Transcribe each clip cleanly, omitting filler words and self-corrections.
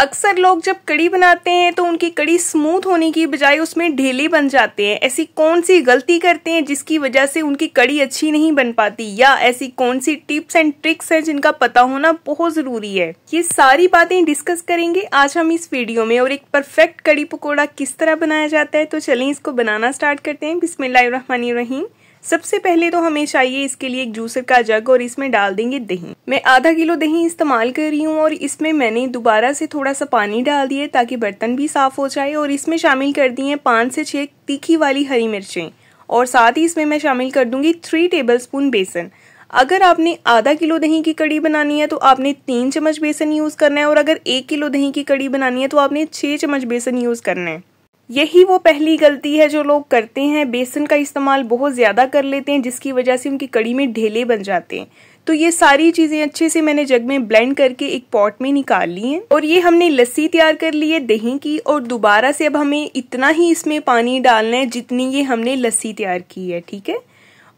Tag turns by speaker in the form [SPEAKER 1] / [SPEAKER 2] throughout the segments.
[SPEAKER 1] अक्सर लोग जब कड़ी बनाते हैं तो उनकी कड़ी स्मूथ होने की बजाय उसमें ढीली बन जाते हैं। ऐसी कौन सी गलती करते हैं जिसकी वजह से उनकी कड़ी अच्छी नहीं बन पाती, या ऐसी कौन सी टिप्स एंड ट्रिक्स हैं जिनका पता होना बहुत जरूरी है। ये सारी बातें डिस्कस करेंगे आज हम इस वीडियो में। और एक परफेक्ट कड़ी पकौड़ा किस तरह बनाया जाता है, तो चलिए इसको बनाना स्टार्ट करते हैं। बिस्मिल्लाहिर्रहमानिर्रहीम। सबसे पहले तो हमें चाहिए इसके लिए एक जूसर का जग और इसमें डाल देंगे दही। मैं आधा किलो दही इस्तेमाल कर रही हूँ और इसमें मैंने दोबारा से थोड़ा सा पानी डाल दिया ताकि बर्तन भी साफ हो जाए। और इसमें शामिल कर दी हैं 5 से 6 तीखी वाली हरी मिर्चें और साथ ही इसमें मैं शामिल कर दूंगी 3 टेबलस्पून बेसन। अगर आपने आधा किलो दही की कड़ी बनानी है तो आपने 3 चम्मच बेसन यूज करना है, और अगर 1 किलो दही की कड़ी बनानी है तो आपने 6 चम्मच बेसन यूज करना है। यही वो पहली गलती है जो लोग करते हैं, बेसन का इस्तेमाल बहुत ज्यादा कर लेते हैं जिसकी वजह से उनकी कड़ी में ढेले बन जाते हैं। तो ये सारी चीजें अच्छे से मैंने जग में ब्लेंड करके एक पॉट में निकाल ली हैं। और ये हमने लस्सी तैयार कर ली है दही की, और दोबारा से अब हमें इतना ही इसमें पानी डालना है जितनी ये हमने लस्सी तैयार की है, ठीक है।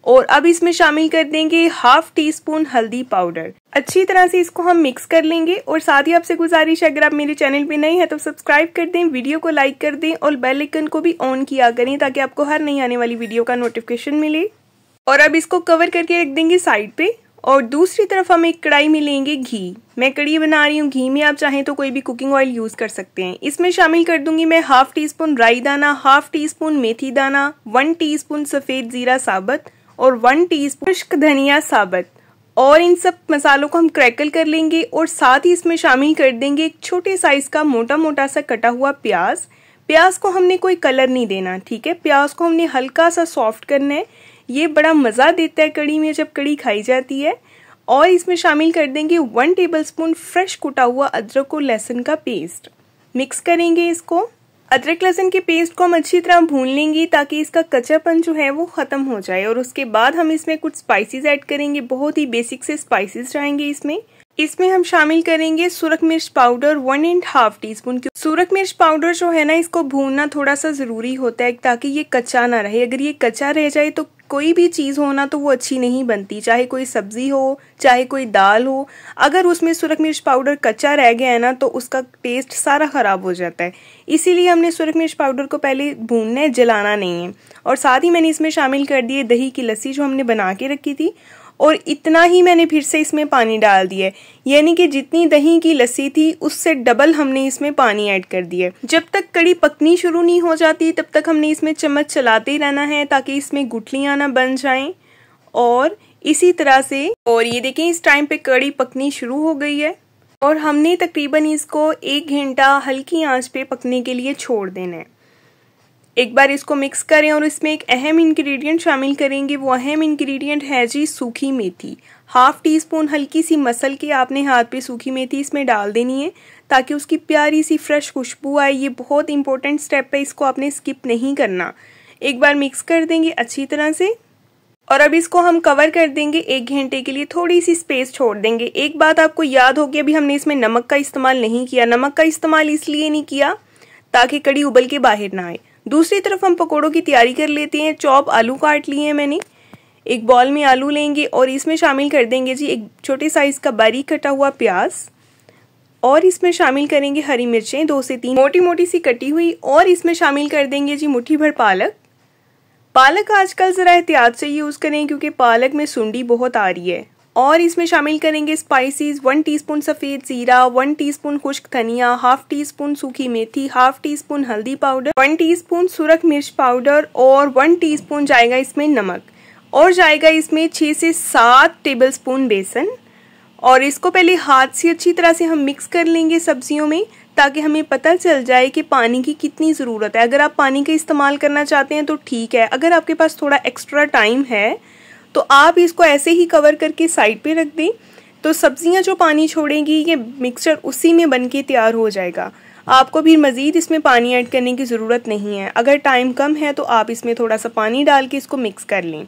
[SPEAKER 1] और अब इसमें शामिल कर देंगे हाफ टी स्पून हल्दी पाउडर। अच्छी तरह से इसको हम मिक्स कर लेंगे। और साथ ही आपसे गुजारिश है, अगर आप मेरे चैनल पे नए हैं तो सब्सक्राइब कर दें, वीडियो को लाइक कर दें और बेल आइकन को भी ऑन किया करें ताकि आपको हर नई आने वाली वीडियो का नोटिफिकेशन मिले। और अब इसको कवर करके रख देंगे साइड पे। और दूसरी तरफ हम एक कढ़ाई में लेंगे घी। मैं कड़ी बना रही हूँ घी में, आप चाहें तो कोई भी कुकिंग ऑयल यूज कर सकते हैं। इसमें शामिल कर दूंगी मैं हाफ टी स्पून राई दाना, हाफ टी स्पून मेथी दाना, 1 टीस्पून सफेद जीरा साबुत और 1 टीस्पून खुश्क धनिया साबुत। और इन सब मसालों को हम क्रैकल कर लेंगे। और साथ ही इसमें शामिल कर देंगे एक छोटे साइज का मोटा मोटा सा कटा हुआ प्याज। प्याज को हमने कोई कलर नहीं देना, ठीक है। प्याज को हमने हल्का सा सॉफ्ट करना है। ये बड़ा मजा देता है कड़ी में जब कड़ी खाई जाती है। और इसमें शामिल कर देंगे 1 टेबलस्पून फ्रेश कुटा हुआ अदरक और लहसुन का पेस्ट। मिक्स करेंगे इसको। अदरक लहसुन के पेस्ट को हम अच्छी तरह भून लेंगे ताकि इसका कच्चापन जो है वो खत्म हो जाए। और उसके बाद हम इसमें कुछ स्पाइसेस ऐड करेंगे, बहुत ही बेसिक से स्पाइसेस जाएंगे इसमें हम शामिल करेंगे सुरख मिर्च पाउडर 1.5 टीस्पून। सुरख मिर्च पाउडर जो है ना, इसको भूनना थोड़ा सा जरूरी होता है ताकि ये कच्चा ना रहे। अगर ये कच्चा रह जाए तो कोई भी चीज हो ना तो वो अच्छी नहीं बनती, चाहे कोई सब्जी हो चाहे कोई दाल हो। अगर उसमें सुरख मिर्च पाउडर कच्चा रह गया है ना तो उसका टेस्ट सारा खराब हो जाता है। इसीलिए हमने सुरख मिर्च पाउडर को पहले भूनना है, जलाना नहीं है। और साथ ही मैंने इसमें शामिल कर दिए दही की लस्सी जो हमने बना के रखी थी, और इतना ही मैंने फिर से इसमें पानी डाल दिया है। यानी कि जितनी दही की लस्सी थी उससे डबल हमने इसमें पानी ऐड कर दिया है। जब तक कड़ी पकनी शुरू नहीं हो जाती तब तक हमने इसमें चम्मच चलाते ही रहना है ताकि इसमें गुठलियां ना बन जाएं। और इसी तरह से, और ये देखें इस टाइम पे कड़ी पकनी शुरू हो गई है। और हमने तकरीबन इसको 1 घंटा हल्की आंच पे पकने के लिए छोड़ देना है। एक बार इसको मिक्स करें और इसमें एक अहम इंग्रेडिएंट शामिल करेंगे। वो अहम इंग्रेडिएंट है जी सूखी मेथी। हाफ टी स्पून हल्की सी मसल के आपने हाथ पे सूखी मेथी इसमें डाल देनी है ताकि उसकी प्यारी सी फ्रेश खुशबू आए। ये बहुत इंपॉर्टेंट स्टेप है, इसको आपने स्किप नहीं करना। एक बार मिक्स कर देंगे अच्छी तरह से। और अब इसको हम कवर कर देंगे 1 घंटे के लिए, थोड़ी सी स्पेस छोड़ देंगे। एक बात आपको याद होगी, अभी हमने इसमें नमक का इस्तेमाल नहीं किया। नमक का इस्तेमाल इसलिए नहीं किया ताकि कड़ी उबल के बाहर ना आए। दूसरी तरफ हम पकौड़ों की तैयारी कर लेते हैं। चॉप आलू काट लिए हैं मैंने। एक बॉल में आलू लेंगे और इसमें शामिल कर देंगे जी एक छोटे साइज का बारीक कटा हुआ प्याज। और इसमें शामिल करेंगे हरी मिर्चें 2 से 3 मोटी मोटी सी कटी हुई। और इसमें शामिल कर देंगे जी मुट्ठी भर पालक। पालक आजकल जरा एहतियात से यूज करें क्योंकि पालक में सुंडी बहुत आ रही है। और इसमें शामिल करेंगे स्पाइसेस 1 टीस्पून सफेद जीरा, 1 टीस्पून खुश्क धनिया, हाफ टीस्पून सूखी मेथी, हाफ टीस्पून हल्दी पाउडर, 1 टीस्पून सुरख मिर्च पाउडर और 1 टीस्पून जाएगा इसमें नमक। और जाएगा इसमें 6 से 7 टेबलस्पून बेसन। और इसको पहले हाथ से अच्छी तरह से हम मिक्स कर लेंगे सब्जियों में ताकि हमें पता चल जाए कि पानी की कितनी ज़रूरत है। अगर आप पानी का इस्तेमाल करना चाहते हैं तो ठीक है, अगर आपके पास थोड़ा एक्स्ट्रा टाइम है तो आप इसको ऐसे ही कवर करके साइड पे रख दें। तो सब्जियां जो पानी छोड़ेंगी ये मिक्सचर उसी में बन के तैयार हो जाएगा। आपको भी मज़ीद इसमें पानी ऐड करने की ज़रूरत नहीं है। अगर टाइम कम है तो आप इसमें थोड़ा सा पानी डाल के इसको मिक्स कर लें।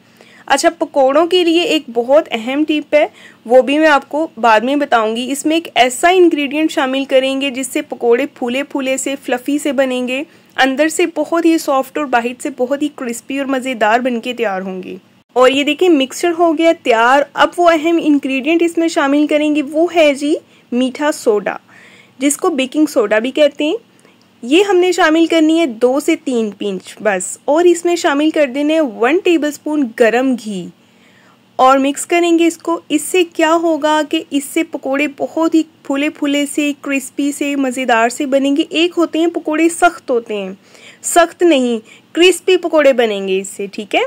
[SPEAKER 1] अच्छा, पकौड़ों के लिए एक बहुत अहम टिप है, वो भी मैं आपको बाद में बताऊंगी। इसमें एक ऐसा इंग्रेडिएंट शामिल करेंगे जिससे पकौड़े फूले फूले से फ्लफी से बनेंगे, अंदर से बहुत ही सॉफ्ट और बाहर से बहुत ही क्रिस्पी और मज़ेदार बनके तैयार होंगे। और ये देखिए मिक्सचर हो गया तैयार। अब वो अहम इंग्रेडिएंट इसमें शामिल करेंगे वो है जी मीठा सोडा। जिसको बेकिंग सोडा भी कहते हैं। ये हमने शामिल करनी है 2 से 3 पिंच बस, और इसमें शामिल कर देने 1 टेबलस्पून गरम घी और मिक्स करेंगे इसको। इससे क्या होगा कि इससे पकोड़े बहुत ही फूले फूले से, क्रिस्पी से, मज़ेदार से बनेंगे। एक होते हैं पकोड़े सख्त होते हैं, सख्त नहीं, क्रिस्पी पकोड़े बनेंगे इससे, ठीक है।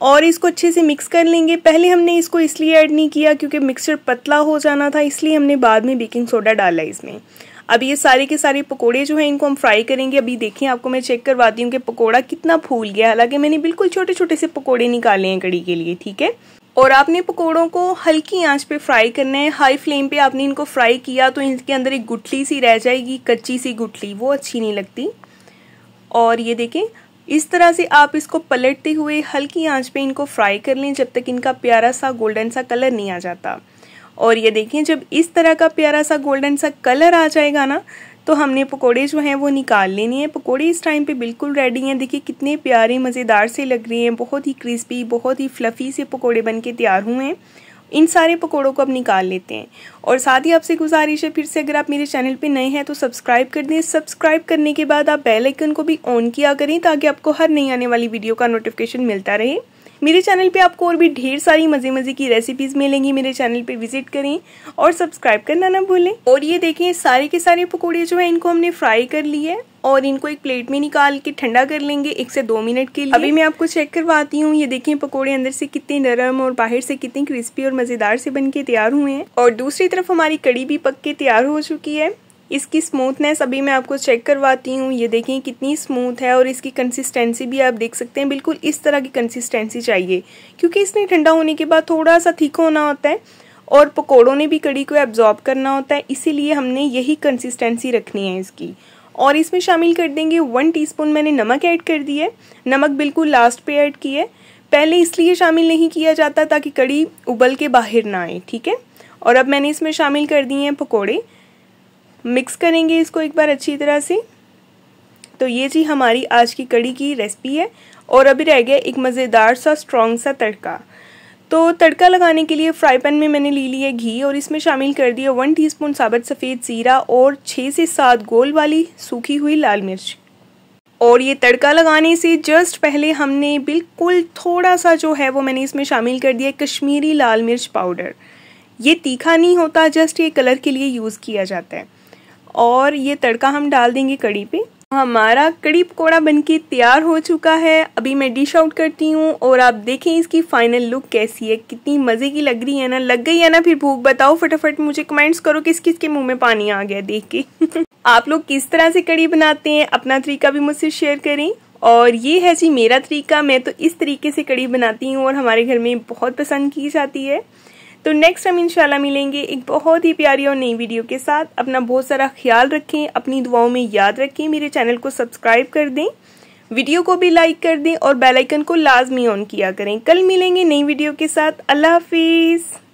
[SPEAKER 1] और इसको अच्छे से मिक्स कर लेंगे। पहले हमने इसको इसलिए ऐड नहीं किया क्योंकि मिक्सचर पतला हो जाना था, इसलिए हमने बाद में बेकिंग सोडा डाला इसमें। अब ये सारे के सारे पकोड़े जो हैं इनको हम फ्राई करेंगे। अभी देखिए, आपको मैं चेक करवाती हूँ कि पकोड़ा कितना फूल गया। हालांकि मैंने बिल्कुल छोटे छोटे से पकोड़े निकाले हैं कड़ी के लिए, ठीक है। और आपने पकोड़ों को हल्की आंच पे फ्राई करना है। हाई फ्लेम पे आपने इनको फ्राई किया तो इनके अंदर एक गुठली सी रह जाएगी, कच्ची सी गुठली, वो अच्छी नहीं लगती। और ये देखें, इस तरह से आप इसको पलटते हुए हल्की आंच पे इनको फ्राई कर लें जब तक इनका प्यारा सा गोल्डन सा कलर नहीं आ जाता। और ये देखें, जब इस तरह का प्यारा सा गोल्डन सा कलर आ जाएगा ना, तो हमने पकोड़े जो हैं वो निकाल लेने हैं। पकोड़े इस टाइम पे बिल्कुल रेडी हैं। देखिए कितने प्यारे मज़ेदार से लग रहे हैं, बहुत ही क्रिस्पी, बहुत ही फ्लफ़ी से पकोड़े बन के तैयार हुए हैं। इन सारे पकोड़ों को अब निकाल लेते हैं। और साथ ही आपसे गुजारिश है, फिर से अगर आप मेरे चैनल पे नए हैं तो सब्सक्राइब कर दें। सब्सक्राइब करने के बाद आप बेल आइकन को भी ऑन किया करें ताकि आपको हर नई आने वाली वीडियो का नोटिफिकेशन मिलता रहे। मेरे चैनल पे आपको और भी ढेर सारी मज़े की रेसिपीज़ मिलेंगी। मेरे चैनल पे विजिट करें और सब्सक्राइब करना ना भूलें। और ये देखें, सारे के सारे पकोड़े जो हैं इनको हमने फ्राई कर लिए और इनको एक प्लेट में निकाल के ठंडा कर लेंगे 1 से 2 मिनट के लिए। अभी मैं आपको चेक करवाती हूँ। ये देखें, पकोड़े अंदर से कितने नरम और बाहर से कितने क्रिस्पी और मज़ेदार से बन के तैयार हुए हैं। और दूसरी तरफ हमारी कड़ी भी पक के तैयार हो चुकी है। इसकी स्मूथनेस अभी मैं आपको चेक करवाती हूँ। ये देखें कितनी स्मूथ है, और इसकी कंसिस्टेंसी भी आप देख सकते हैं। बिल्कुल इस तरह की कंसिस्टेंसी चाहिए, क्योंकि इसने ठंडा होने के बाद थोड़ा सा थिक होना होता है और पकोड़ों ने भी कड़ी को एब्जॉर्ब करना होता है, इसीलिए हमने यही कंसिस्टेंसी रखनी है इसकी। और इसमें शामिल कर देंगे 1 टीस्पून मैंने नमक ऐड कर दी है। नमक बिल्कुल लास्ट पे ऐड की है, पहले इसलिए शामिल नहीं किया जाता ताकि कड़ी उबल के बाहर ना आए, ठीक है। और अब मैंने इसमें शामिल कर दिए हैं पकोड़े। मिक्स करेंगे इसको एक बार अच्छी तरह से। तो ये जी हमारी आज की कड़ी की रेसिपी है। और अभी रह गया एक मज़ेदार सा स्ट्रॉन्ग सा तड़का। तो तड़का लगाने के लिए फ्राई पैन में मैंने ले लिया घी और इसमें शामिल कर दिया 1 टीस्पून साबुत सफ़ेद ज़ीरा और 6 से 7 गोल वाली सूखी हुई लाल मिर्च। और ये तड़का लगाने से जस्ट पहले हमने बिल्कुल थोड़ा सा जो है वो मैंने इसमें शामिल कर दिया कश्मीरी लाल मिर्च पाउडर। ये तीखा नहीं होता, जस्ट ये कलर के लिए यूज़ किया जाता है। और ये तड़का हम डाल देंगे कड़ी पे। हमारा कड़ी पकोड़ा बनके तैयार हो चुका है। अभी मैं डिश आउट करती हूँ और आप देखें इसकी फाइनल लुक कैसी है, कितनी मज़े की लग रही है ना। लग गई है ना फिर भूख? बताओ फटाफट, मुझे कमेंट्स करो किस किस के मुंह में पानी आ गया देख के। आप लोग किस तरह से कड़ी बनाते हैं, अपना तरीका भी मुझसे शेयर करें। और ये है जी मेरा तरीका, मैं तो इस तरीके से कड़ी बनाती हूँ और हमारे घर में बहुत पसंद की जाती है। तो नेक्स्ट हम इंशाल्लाह मिलेंगे एक बहुत ही प्यारी और नई वीडियो के साथ। अपना बहुत सारा ख्याल रखें, अपनी दुआओं में याद रखें। मेरे चैनल को सब्सक्राइब कर दें, वीडियो को भी लाइक कर दें और बेल आइकन को लाजमी ऑन किया करें। कल मिलेंगे नई वीडियो के साथ। अल्लाह हाफिज़।